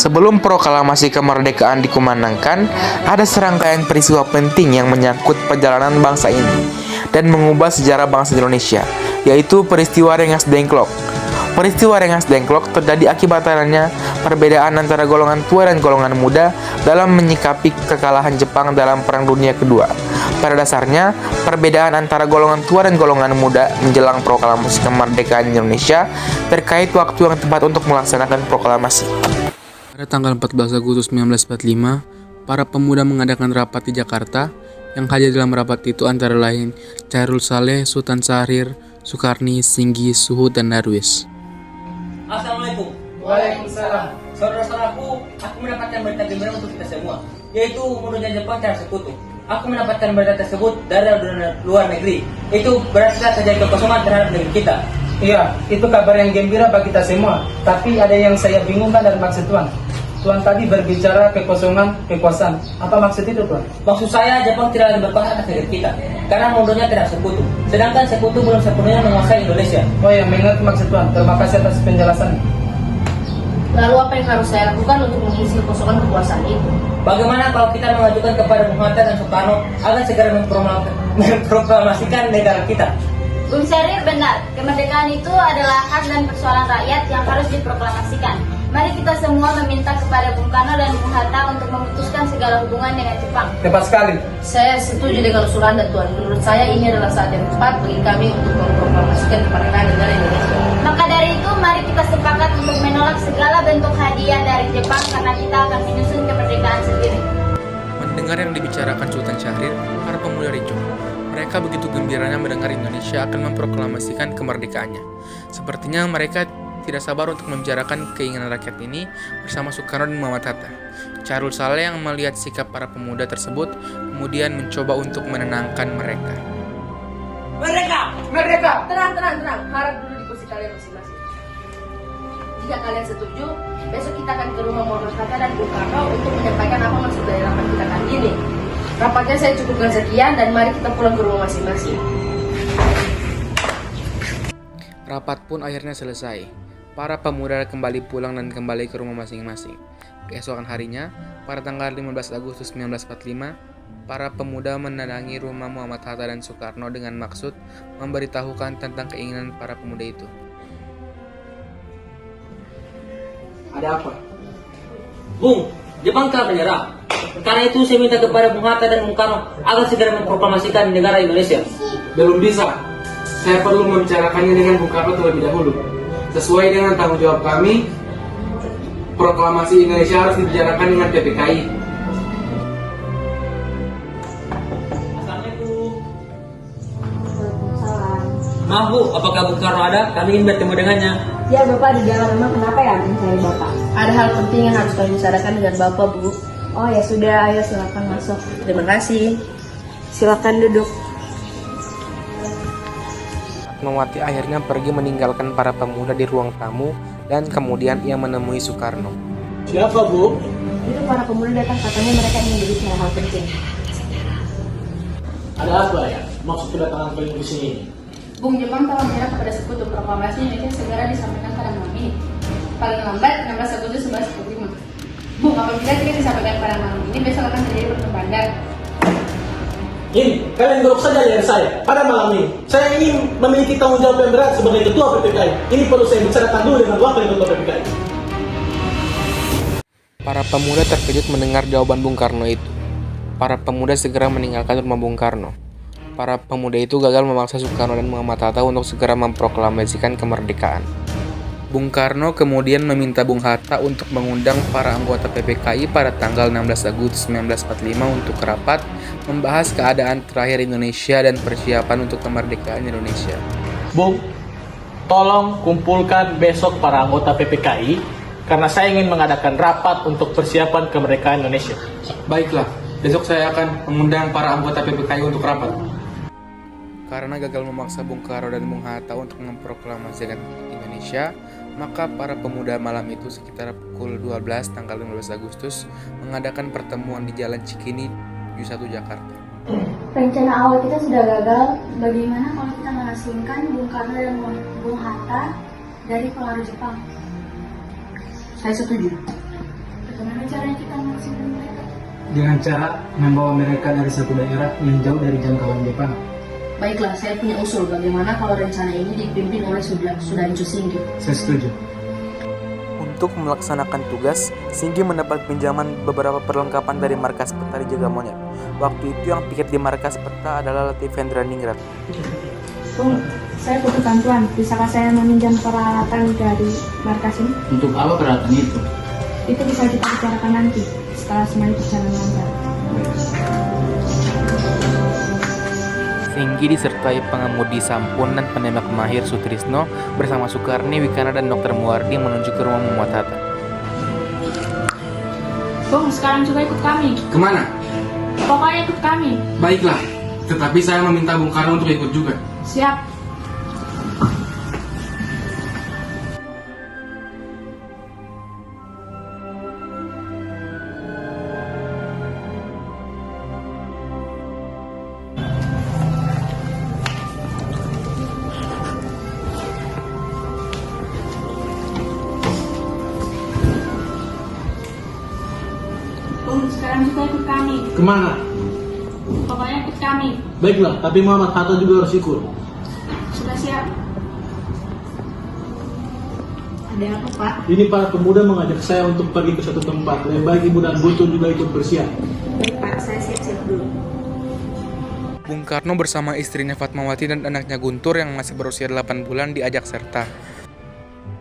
Sebelum proklamasi kemerdekaan dikumandangkan, ada serangkaian peristiwa penting yang menyangkut perjalanan bangsa ini dan mengubah sejarah bangsa Indonesia, yaitu peristiwa Rengas Dengklok. Peristiwa Rengas Dengklok terjadi akibat adanya perbedaan antara golongan tua dan golongan muda dalam menyikapi kekalahan Jepang dalam Perang Dunia Kedua. Pada dasarnya, perbedaan antara golongan tua dan golongan muda menjelang proklamasi kemerdekaan Indonesia terkait waktu yang tepat untuk melaksanakan proklamasi. Pada tanggal 14 Agustus 1945, para pemuda mengadakan rapat di Jakarta. Yang hadir dalam rapat itu antara lain Chairul Saleh, Sultan Syahrir, Sukarni, Singgi, Suhud, dan Darwis. Assalamualaikum. Waalaikumsalam. Saudara-saudaraku, aku mendapatkan berita gembira untuk kita semua, yaitu mundurnya Jepang secara sekutu. Aku mendapatkan berita tersebut dari luar negeri. Itu berarti terjadi kekosongan terhadap negeri kita. Iya, itu kabar yang gembira bagi kita semua. Tapi ada yang saya bingungkan dari maksud Tuan. Tuan tadi berbicara kekosongan kekuasaan. Apa maksud itu, Tuan? Maksud saya, Jepang tidak lagi berkuasa atas negeri kita, karena mundurnya tidak sekutu. Sedangkan sekutu belum sepenuhnya menguasai Indonesia. Oh ya, mengerti maksud Tuan. Terima kasih atas penjelasannya. Lalu apa yang harus saya lakukan untuk mengisi kekosongan kekuasaan itu? Bagaimana kalau kita mengajukan kepada Bung Hatta dan Soekarno agar segera memproklamasikan negara kita? Bung Syahrir benar, kemerdekaan itu adalah hak dan persoalan rakyat yang harus diproklamasikan. Mari kita semua meminta kepada Bung Karno dan Bung Hatta untuk memutuskan segala hubungan dengan Jepang. Tepat sekali. Saya setuju dengan usulan dan Tuan. Menurut saya ini adalah saat yang tepat bagi kami untuk memproklamasikan kemerdekaan negara Indonesia. Maka dari itu, mari kita sepakat untuk menolak segala bentuk hadiah dari Jepang karena kita akan menyusun kemerdekaan sendiri. Mendengar yang dibicarakan Sultan Syahrir, para pemuda ricuh. Mereka begitu gembiranya mendengar Indonesia akan memproklamasikan kemerdekaannya. Sepertinya mereka tidak sabar untuk membicarakan keinginan rakyat ini bersama Soekarno dan Muhammad Hatta. Chairul Saleh yang melihat sikap para pemuda tersebut kemudian mencoba untuk menenangkan mereka. Merdeka! Tenang. Harap dulu di kursi kalian masing-masing. Jika kalian setuju, besok kita akan ke rumah Muhammad Hatta dan Bung Karno untuk menyampaikan apa maksud dari rapat kita kali ini. Rapatnya saya cukupkan sekian dan mari kita pulang ke rumah masing-masing. Rapat pun akhirnya selesai. Para pemuda kembali pulang dan kembali ke rumah masing-masing. Keesokan harinya, pada tanggal 15 Agustus 1945, para pemuda mendatangi rumah Muhammad Hatta dan Soekarno dengan maksud memberitahukan tentang keinginan para pemuda itu. Ada apa? Bung, Jepang telah menyerah. Karena itu saya minta kepada Bung Hatta dan Bung Karno agar segera memproklamasikan negara Indonesia. Belum bisa. Saya perlu membicarakannya dengan Bung Karno terlebih dahulu. Sesuai dengan tanggung jawab kami, proklamasi Indonesia harus dibicarakan dengan PPKI. Assalamualaikum. Waalaikumsalam. Maaf Bu, apakah Bung Karno ada? Kami ingin bertemu dengannya. Ya Bapak di dalam, memang kenapa ya mencari Bapak? Ada hal penting yang harus kami bicarakan dengan Bapak, Bu. Oh ya sudah, ayo silakan masuk. Terima kasih. Silakan duduk. Fatmawati akhirnya pergi meninggalkan para pemuda di ruang tamu dan kemudian ia menemui Soekarno. Siapa, Bu? Itu para pemuda datang, katanya mereka ingin berbicara hal penting. Ada apa ya? Maksud kedatangan kalian di sini? Bung, Jepang telah menyerah kepada sekutu. Proklamasi Indonesia segera disampaikan pada malam ini. Paling lambat 16 Agustus 1945. Bung, apabila tidak disampaikan pada malam ini, besok akan terjadi pertemuan bandar. Ini, kalian gerok saja dari saya. Pada malam ini, saya ingin memiliki tanggung jawab yang berat sebagai ketua PPKI. Ini perlu saya bicarakan dulu dengan wakil ketua PPKI. Para pemuda terkejut mendengar jawaban Bung Karno itu. Para pemuda segera meninggalkan rumah Bung Karno. Para pemuda itu gagal memaksa Soekarno dan Muhammad Hatta untuk segera memproklamasikan kemerdekaan. Bung Karno kemudian meminta Bung Hatta untuk mengundang para anggota PPKI pada tanggal 16 Agustus 1945 untuk rapat membahas keadaan terakhir Indonesia dan persiapan untuk kemerdekaan Indonesia. Bung, tolong kumpulkan besok para anggota PPKI karena saya ingin mengadakan rapat untuk persiapan kemerdekaan Indonesia. Baiklah, besok saya akan mengundang para anggota PPKI untuk rapat. Karena gagal memaksa Bung Karno dan Bung Hatta untuk memproklamasikan Indonesia, maka para pemuda malam itu sekitar pukul 12 tanggal 15 Agustus mengadakan pertemuan di Jalan Cikini, 71 Jakarta. Rencana awal kita sudah gagal. Bagaimana kalau kita mengasingkan Bung Karno dan Bung Hatta dari pengaruh Jepang? Saya setuju. Bagaimana caranya kita menghasilkan mereka? Dengan cara membawa mereka dari satu daerah yang jauh dari jangkauan Jepang. Baiklah, saya punya usul. Bagaimana kalau rencana ini dipimpin oleh Sudancho Singgi? Saya setuju. Untuk melaksanakan tugas, Singgi mendapat pinjaman beberapa perlengkapan dari markas peta di Jaga Monyet. Waktu itu yang piket di markas peta adalah Latifendra Ningrat. Bung, saya butuh bantuan. Bisakah saya meminjam peralatan dari markas ini? Untuk apa peralatan itu? Itu bisa kita bicarakan nanti setelah semuanya berjalan lancar. Singgi disertai pengemudi Sampun dan penembak mahir Sutrisno bersama Sukarni, Wikana, dan Dr. Muwardi menuju ke rumah Muhammad Hatta. Bung, sekarang juga ikut kami. Kemana? Pokoknya ikut kami. Baiklah, tetapi saya meminta Bung Karno untuk ikut juga. Siap. Bung, sekarang juga ikut kami. Kemana? Pokoknya ikut kami. Baiklah, tapi Muhammad Hatta juga harus ikut. Sudah siap. Ada apa, Pak? Ini para pemuda mengajak saya untuk pergi ke satu tempat. Lebih baik Ibu dan Guntur juga ikut bersiap. Baik, Pak. Saya siap-siap dulu. Bung Karno bersama istrinya Fatmawati dan anaknya Guntur yang masih berusia 8 bulan diajak serta.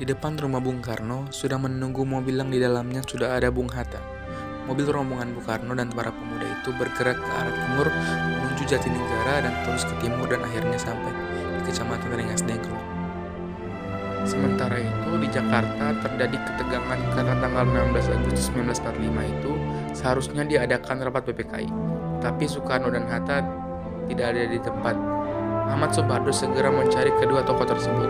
Di depan rumah Bung Karno sudah menunggu mobil yang di dalamnya sudah ada Bung Hatta. Mobil rombongan Bung Karno dan para pemuda itu bergerak ke arah timur menuju Jatinegara dan terus ke timur dan akhirnya sampai di Kecamatan Rengas Dengklok. Sementara itu di Jakarta terjadi ketegangan karena tanggal 16 Agustus 1945 itu seharusnya diadakan rapat PPKI. Tapi Soekarno dan Hatta tidak ada di tempat. Ahmad Soebardo segera mencari kedua tokoh tersebut.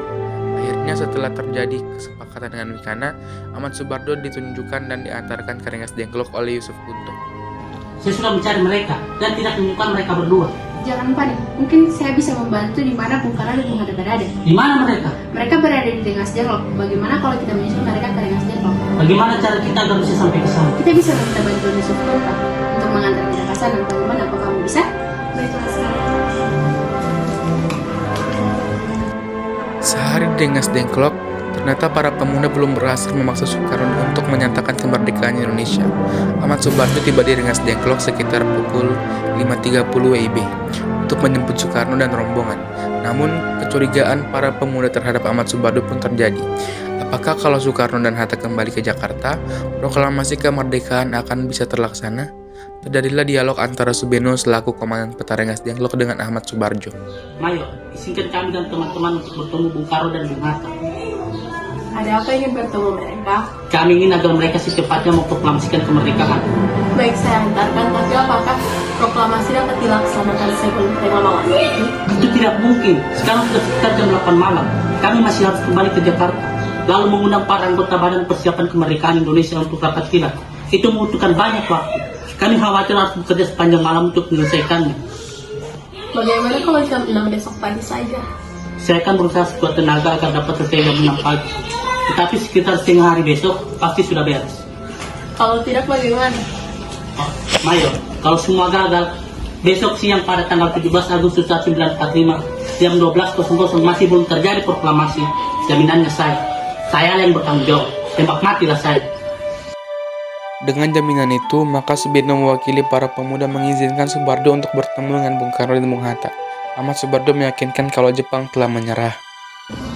Akhirnya setelah terjadi kesepakatan dengan Wikana, Ahmad Soebardo ditunjukkan dan diantarkan ke Rengas Dengklok oleh Yusuf Kunto. Saya sudah mencari mereka dan tidak menemukan mereka berdua. Jangan panik, mungkin saya bisa membantu di mana Bung Karno dan Bung Hatta berada. Di mana mereka? Mereka berada di Rengas Dengklok. Bagaimana kalau kita menyusul mereka ke Rengas Dengklok? Bagaimana cara kita agar bisa sampai ke sana? Kita bisa meminta bantuan Yusuf Kunto untuk mengantar kita ke sana. Bagaimana? Apa kamu bisa? Baiklah sekali. Sehari di Rengas Dengklok, ternyata para pemuda belum berhasil memaksa Soekarno untuk menyatakan kemerdekaan Indonesia. Ahmad Soebardo tiba di Rengas Dengklok sekitar pukul 5.30 WIB untuk menjemput Soekarno dan rombongan. Namun, kecurigaan para pemuda terhadap Ahmad Soebardo pun terjadi. Apakah kalau Soekarno dan Hatta kembali ke Jakarta, proklamasi kemerdekaan akan bisa terlaksana? Terjadilah dialog antara Subeno selaku komandan peta Rengas Dengklok dengan Ahmad Soebarjo. Mayor, izinkan kami dan teman-teman untuk bertemu Bung Karno dan Bung Hatta. Ada apa ingin bertemu mereka? Kami ingin agar mereka secepatnya memproklamasikan kemerdekaan. Baik, saya antarkan. Tapi apakah proklamasi dapat dilaksanakan sebelum tengah malam ini? Itu tidak mungkin. Sekarang sudah sekitar jam 8 malam. Kami masih harus kembali ke Jakarta. Lalu mengundang para anggota Badan Persiapan Kemerdekaan Indonesia untuk rapat kilat. Itu membutuhkan banyak waktu. Kami khawatir harus bekerja sepanjang malam untuk menyelesaikannya. Bagaimana kalau jam 6 besok pagi saja? Saya akan berusaha sekuat tenaga agar dapat selesai jam 6 pagi. Tetapi sekitar setengah hari besok pasti sudah beres. Kalau tidak bagaimana? Oh, Mayor, kalau semua gagal, besok siang pada tanggal 17 Agustus 1945 jam 12.00 masih belum terjadi proklamasi, jaminannya saya yang bertanggung jawab. Tembak matilah saya. Dengan jaminan itu, maka Subeno mewakili para pemuda mengizinkan Soebardo untuk bertemu dengan Bung Karno dan Bung Hatta. Ahmad Soebardo meyakinkan kalau Jepang telah menyerah.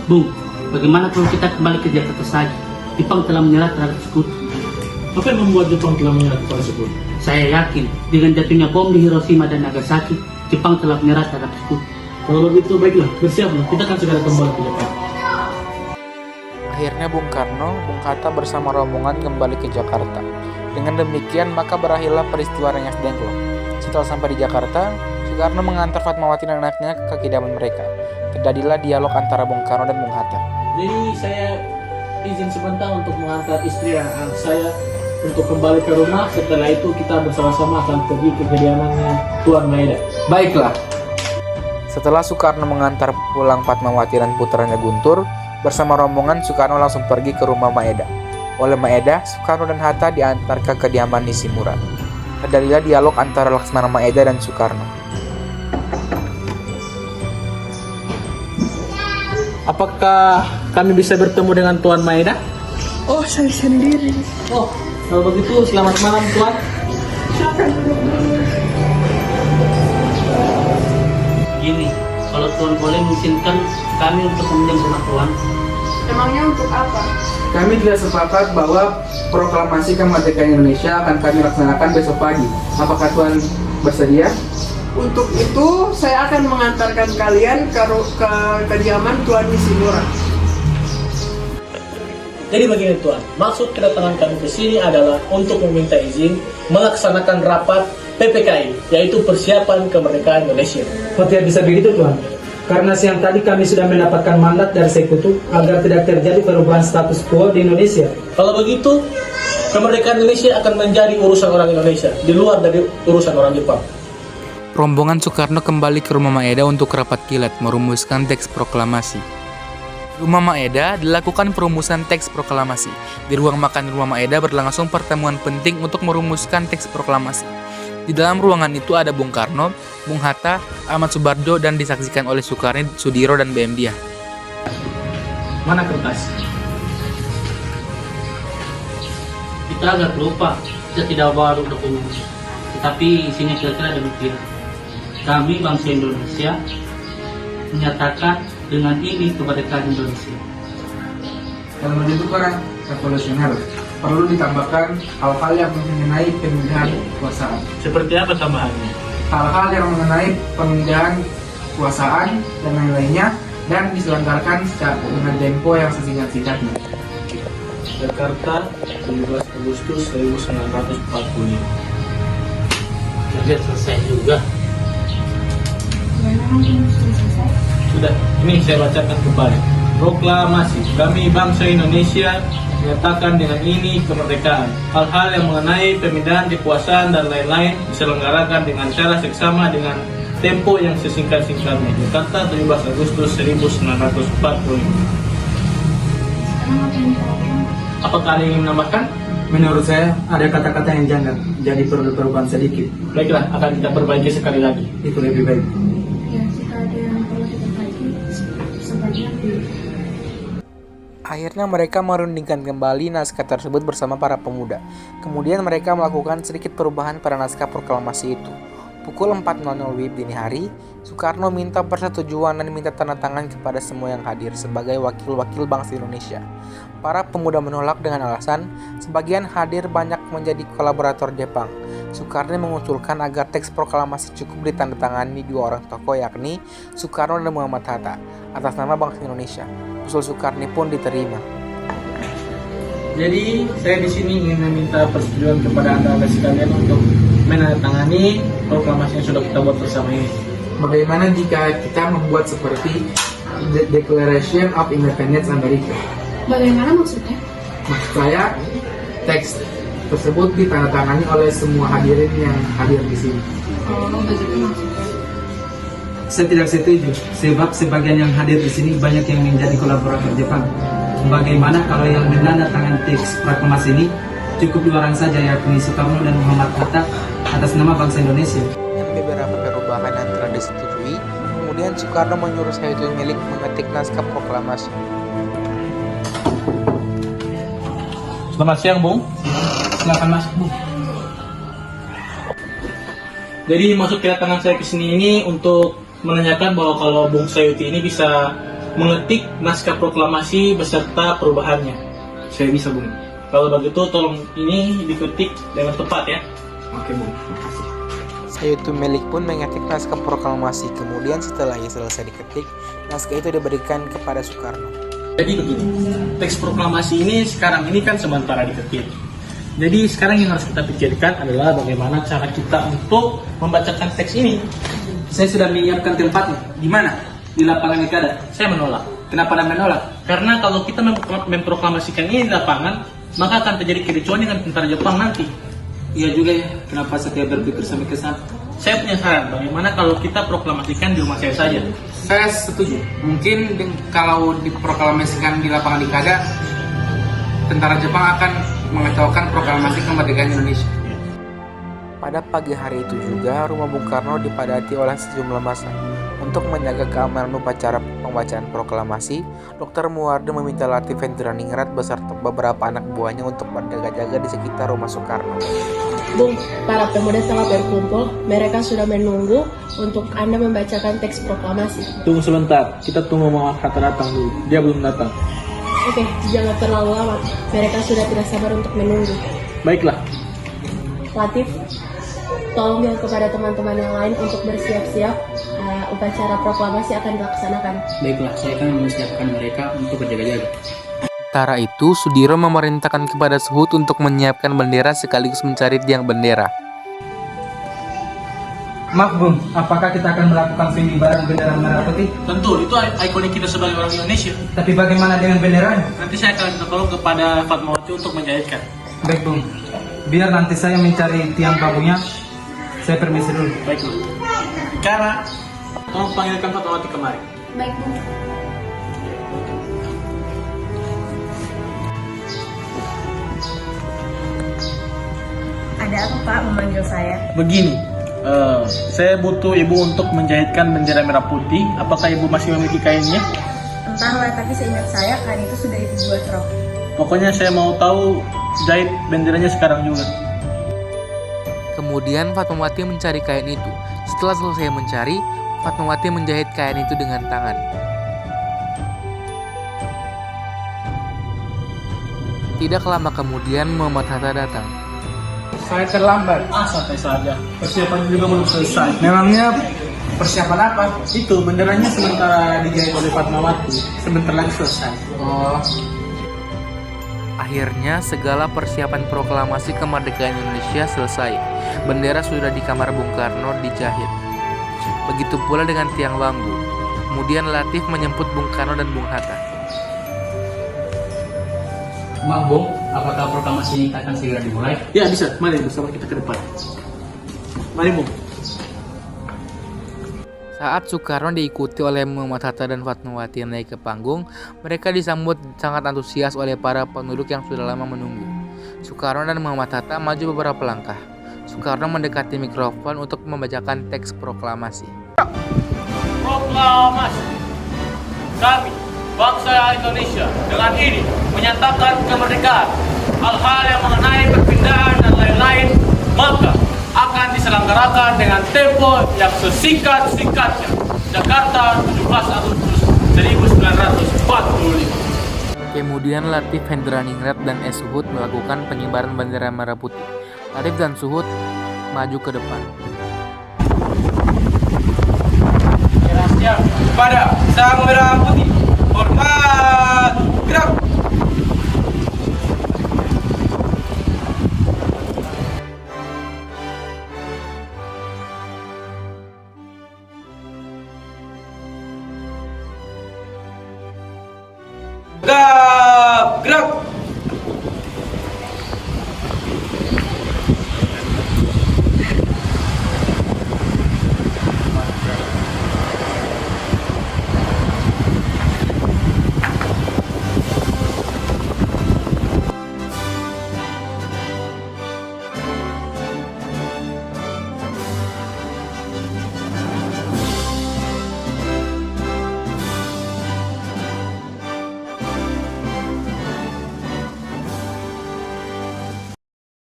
Bung, bagaimana kalau kita kembali ke Jakarta saja? Jepang telah menyerah terhadap sekutu. Apa yang membuat Jepang telah menyerah kepada sekutu? Saya yakin dengan jatuhnya bom di Hiroshima dan Nagasaki, Jepang telah menyerah terhadap sekutu. Kalau begitu baiklah, bersiaplah. Kita akan segera kembali ke Jepang. Akhirnya Bung Karno, Bung Hatta bersama rombongan kembali ke Jakarta. Dengan demikian, maka berakhirlah peristiwa Rengas Dengklok. Setelah sampai di Jakarta, Soekarno mengantar Fatmawati dan anaknya ke kediaman mereka. Terjadilah dialog antara Bung Karno dan Bung Hatta. Jadi saya izin sebentar untuk mengantar istri dan anak saya untuk kembali ke rumah. Setelah itu kita bersama-sama akan pergi ke kediamannya Tuan Maeda. Baiklah. Setelah Soekarno mengantar pulang Fatmawati dan putranya Guntur, bersama rombongan Soekarno langsung pergi ke rumah Maeda. Oleh Maeda, Soekarno dan Hatta diantar ke kediaman Nishimura. Terjadilah dialog antara Laksmana Maeda dan Soekarno. Apakah kami bisa bertemu dengan Tuan Maeda? Oh, saya sendiri. Oh, kalau begitu selamat malam Tuan. Gini, kalau Tuan boleh mengizinkan kami untuk meminjam rumah Tuan. Emangnya untuk apa? Kami tidak sepakat bahwa proklamasi kemerdekaan Indonesia akan kami laksanakan besok pagi. Apakah Tuan bersedia? Untuk itu, saya akan mengantarkan kalian ke kediaman Tuan Nishimura. Jadi begini Tuan, maksud kedatangan kami ke sini adalah untuk meminta izin melaksanakan rapat PPKI, yaitu persiapan kemerdekaan Indonesia. Oh, tidak bisa begitu Tuan. Karena siang tadi kami sudah mendapatkan mandat dari Sekutu agar tidak terjadi perubahan status quo di Indonesia. Kalau begitu, kemerdekaan Indonesia akan menjadi urusan orang Indonesia, di luar dari urusan orang Jepang. Rombongan Soekarno kembali ke rumah Maeda untuk rapat kilat merumuskan teks proklamasi. Di rumah Maeda dilakukan perumusan teks proklamasi. Di ruang makan rumah Maeda berlangsung pertemuan penting untuk merumuskan teks proklamasi. Di dalam ruangan itu ada Bung Karno, Bung Hatta, Ahmad Subarjo, dan disaksikan oleh Soekarno, Sudiro, dan BM Dia. Mana kertas? Kita agak lupa, kita tidak bawa dokumen. Tetapi isinya kira-kira demikian. Kami bangsa Indonesia menyatakan dengan ini kemerdekaan Indonesia. Dalam menjadi orang revolusioner, perlu ditambahkan hal-hal yang mengenai pemindahan kekuasaan. Seperti apa tambahannya? Hal-hal yang mengenai pemindahan kekuasaan dan lain-lainnya, dan diselenggarakan dengan tempo yang sesingkat-singkatnya. Jakarta, 17 Agustus 1945. Kerja selesai juga. Sudah, ini saya bacakan kembali. Proklamasi, kami bangsa Indonesia menyatakan dengan ini kemerdekaan. Hal-hal yang mengenai pemindahan kekuasaan dan lain-lain diselenggarakan dengan cara seksama dengan tempo yang sesingkat-singkatnya. Jakarta, 17 Agustus 1945. Apakah ada yang ingin menambahkan? Menurut saya ada kata-kata yang janggal, jadi perlu perubahan sedikit. Baiklah, akan kita perbaiki sekali lagi. Itu lebih baik. Ya, jika ada yang perlu diperbaiki, sebaiknya Akhirnya mereka merundingkan kembali naskah tersebut bersama para pemuda. Kemudian mereka melakukan sedikit perubahan pada naskah proklamasi itu. Pukul 4.00 WIB dini hari, Soekarno minta persetujuan dan minta tanda tangan kepada semua yang hadir sebagai wakil-wakil bangsa Indonesia. Para pemuda menolak dengan alasan sebagian hadir banyak menjadi kolaborator Jepang. Soekarno mengusulkan agar teks proklamasi cukup ditandatangani dua orang tokoh, yakni Soekarno dan Muhammad Hatta atas nama bangsa Indonesia. Usul Soekarno pun diterima. Jadi saya di sini ingin meminta persetujuan kepada anda sekalian untuk menandatangani proklamasi yang sudah kita buat bersama ini. Bagaimana jika kita membuat seperti The Declaration of Independence America? Bagaimana maksudnya? Maksud saya, teks tersebut ditandatangani oleh semua hadirin yang hadir di sini. Oh, begitu maksudnya. Saya tidak setuju, sebab sebagian yang hadir di sini banyak yang menjadi kolaborator Jepang. Bagaimana kalau yang menandatangani teks proklamasi ini cukup dua orang saja, yakni Soekarno dan Muhammad Hatta atas nama bangsa Indonesia? Dengan beberapa perubahan yang telah disetujui, kemudian Soekarno menyuruh Sayyidul Milik mengetik naskah proklamasi. Selamat siang, Bung. Silakan masuk, Bung. Jadi maksud kedatangan saya ke sini ini untuk menanyakan bahwa kalau Bung Sayuti ini bisa mengetik naskah proklamasi beserta perubahannya. Saya bisa, Bung. Kalau begitu tolong ini diketik dengan tepat ya. Oke, Bung. Makasih. Sayyidul Milik pun mengetik naskah proklamasi. Kemudian setelah selesai diketik, naskah itu diberikan kepada Soekarno. Jadi begini, teks proklamasi ini sekarang ini kan sementara diketik. Jadi sekarang yang harus kita pikirkan adalah bagaimana cara kita untuk membacakan teks ini. Saya sudah menyiapkan tempatnya. Di mana? Di lapangan Ekada. Saya menolak. Kenapa Anda menolak? Karena kalau kita memproklamasikan ini di lapangan, maka akan terjadi kericuan dengan tentara Jepang nanti. Iya juga ya, kenapa saya berpikir sampai ke sana? Saya punya saran, bagaimana kalau kita proklamasikan di rumah saya saja? Saya setuju. Mungkin kalau diproklamasikan di lapangan Ikada tentara Jepang akan mengacaukan proklamasi kemerdekaan Indonesia. Pada pagi hari itu juga, rumah Bung Karno dipadati oleh sejumlah massa. Untuk menjaga keamanan upacara pembacaan proklamasi, Dr. Muwardi meminta Latif Hendraningrat beserta beberapa anak buahnya untuk berjaga-jaga di sekitar rumah Soekarno. Bung, para pemuda telah berkumpul. Mereka sudah menunggu untuk Anda membacakan teks proklamasi. Tunggu sebentar, kita tunggu Muhammad Hatta datang dulu. Dia belum datang. Oke, jangan terlalu lama. Mereka sudah tidak sabar untuk menunggu. Baiklah. Latif, tolong bilang kepada teman-teman yang lain untuk bersiap-siap. Upacara proklamasi akan dilaksanakan. Baiklah, saya akan mempersiapkan mereka untuk berjaga-jaga. Sementara itu, Sudiro memerintahkan kepada Suhut untuk menyiapkan bendera sekaligus mencari tiang bendera. Maaf Bung, apakah kita akan melakukan pengibaran bendera merah putih? Tentu, itu ikonik kita sebagai orang Indonesia. Tapi bagaimana dengan benderanya? Nanti saya akan minta tolong kepada Fatmawati untuk menjahitkan. Baik Bung, biar nanti saya mencari tiang bambunya. Saya permisi dulu. Baiklah. Karena tolong panggilkan Fatmawati kemari. Baik, Bung. Ada apa Pak memanggil saya? Begini, saya butuh ibu untuk menjahitkan bendera merah putih. Apakah ibu masih memiliki kainnya? Entahlah, tapi seingat saya kain itu sudah ibu buat rok. Pokoknya saya mau tahu jahit benderanya sekarang juga. Kemudian Fatmawati mencari kain itu. Setelah selesai mencari, Fatmawati menjahit kain itu dengan tangan. Tidak lama kemudian Muhammad Hatta datang. Saya terlambat. Santai saja. Persiapan juga belum selesai. Memangnya persiapan apa? Itu benderanya sementara dijahit oleh Fatmawati. Sebentar lagi selesai. Oh, Akhirnya segala persiapan proklamasi kemerdekaan Indonesia selesai. Bendera sudah di kamar Bung Karno dijahit. Begitu pula dengan tiang bambu. Kemudian Latif menjemput Bung Karno dan Bung Hatta. Maaf Bung, apakah proklamasi ini akan segera dimulai? Ya bisa, mari bersama kita ke depan. Mari Bung. Saat Soekarno diikuti oleh Muhammad Hatta dan Fatmawati naik ke panggung, mereka disambut sangat antusias oleh para penduduk yang sudah lama menunggu. Soekarno dan Muhammad Hatta maju beberapa langkah. Soekarno mendekati mikrofon untuk membacakan teks proklamasi. Proklamasi. Kami, bangsa Indonesia, dengan ini menyatakan kemerdekaan. Hal-hal yang mengenai perpindahan dan lain-lain, maka akan diselenggarakan dengan tempo yang sesingkat-singkatnya. Jakarta, 17 Agustus 1945. Kemudian Latif Hendraningrat dan Suhut melakukan pengibaran bendera merah putih. Latif dan Suhut maju ke depan. siap. Pada sang merah putih. Hormat. Gerak.